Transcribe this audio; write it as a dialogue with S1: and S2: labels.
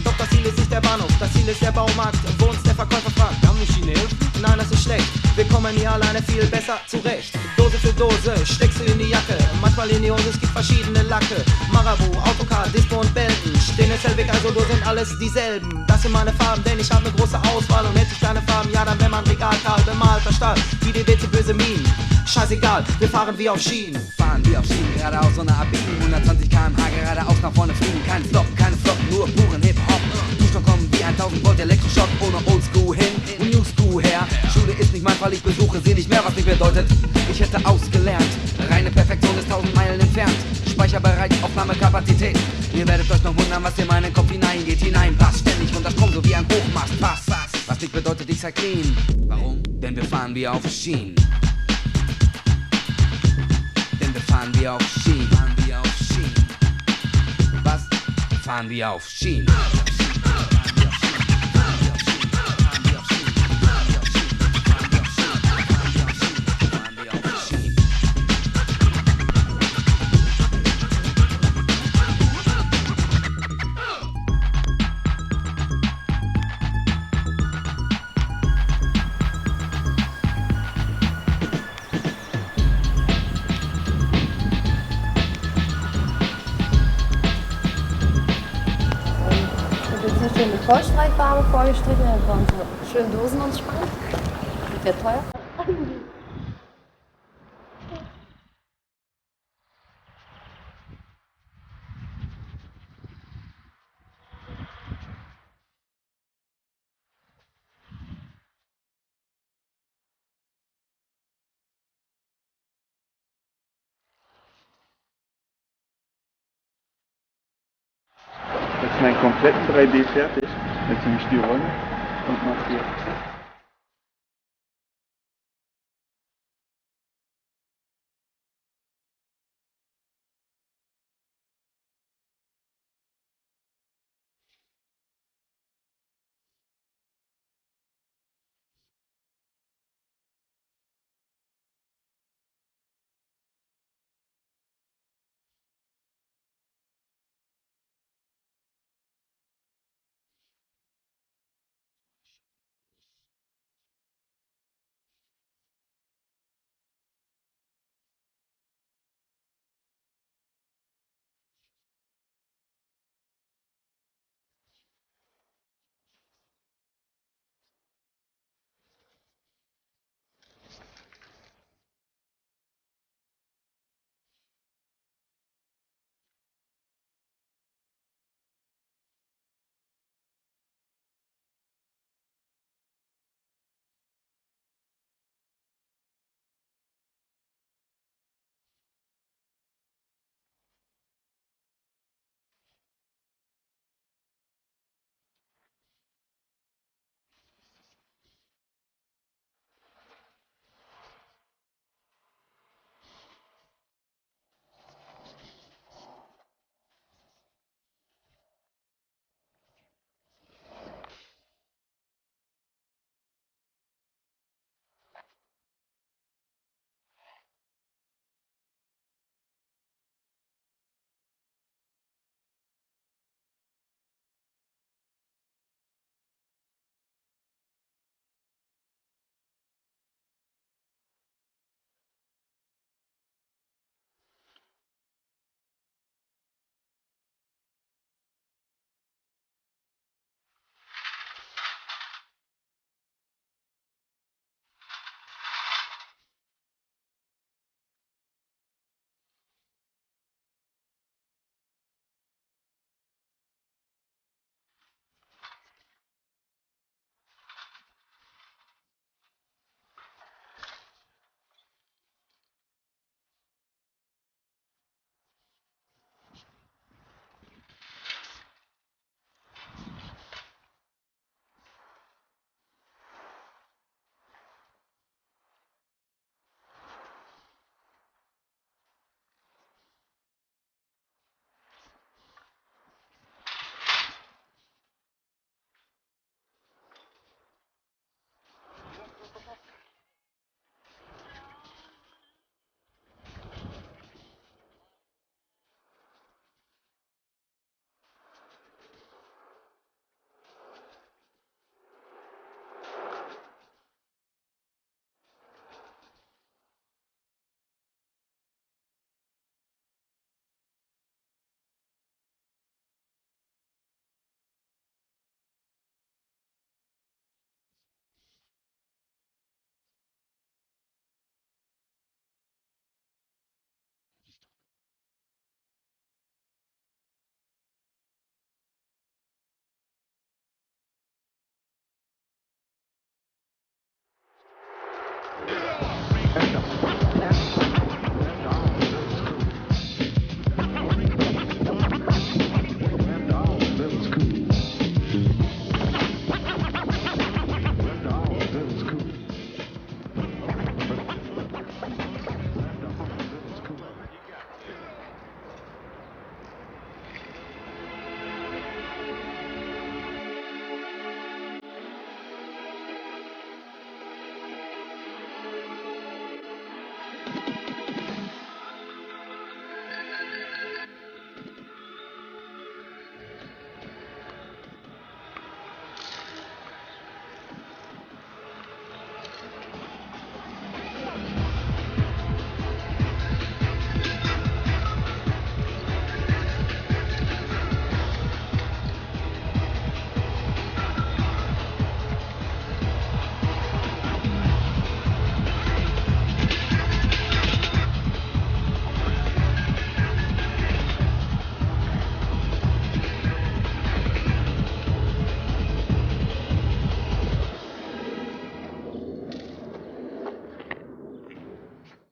S1: Doch das Ziel ist nicht der Bahnhof, das Ziel ist der Baumarkt. Wo uns der Verkäufer fragt, haben nicht Schiene helfen? Nein, das ist schlecht, wir kommen hier alleine viel besser zurecht. Dose für Dose, steckst du in die Jacke, manchmal in die Hose, es gibt verschiedene Lacke. Marabu, Autocar, Dispo und Belten, stehen in Selbeck, also du sind alles dieselben. Das sind meine Farben, denn ich habe eine große Auswahl. Und hätte ich deine Farben, ja dann wär mein Regal kahl, bemalter Stahl, wie die Witze böse Minen. Scheißegal, wir fahren wie auf Schienen.
S2: Fahren wie auf Schienen, geradeaus ohne Abbiegen, 120 km/h geradeaus nach vorne fliegen. Kein Flop, keine Flop, nur puren Hip-Hop. Duschstock kommen wie 1000 Volt Elektroschock, ohne Oldschool hin und Newschool her. Schule ist nicht mein Fall, ich besuche sie nicht mehr, was nicht bedeutet, ich hätte ausgelernt. Reine Perfektion ist 1000 Meilen entfernt. Speicherbereit, Aufnahmekapazität. Ihr werdet euch noch wundern, was in meinen Kopf hineingeht. Hineinpasst, ständig unter Strom, so wie ein Hochmast. Pass, was nicht bedeutet, ich sei clean. Warum? Denn wir fahren wie auf Schienen. Denn wir fahren wie auf Schienen. Fahren wie auf Schienen. Was? Fahren wie auf Schienen.
S3: Eine schöne Vollstreiffarbe vorgestrichen, dann kommen so schön Dosen und Spann. Das wird teuer.
S4: Jetzt mein kompletten 3D fertig. Jetzt nehme ich die Rolle und mache hier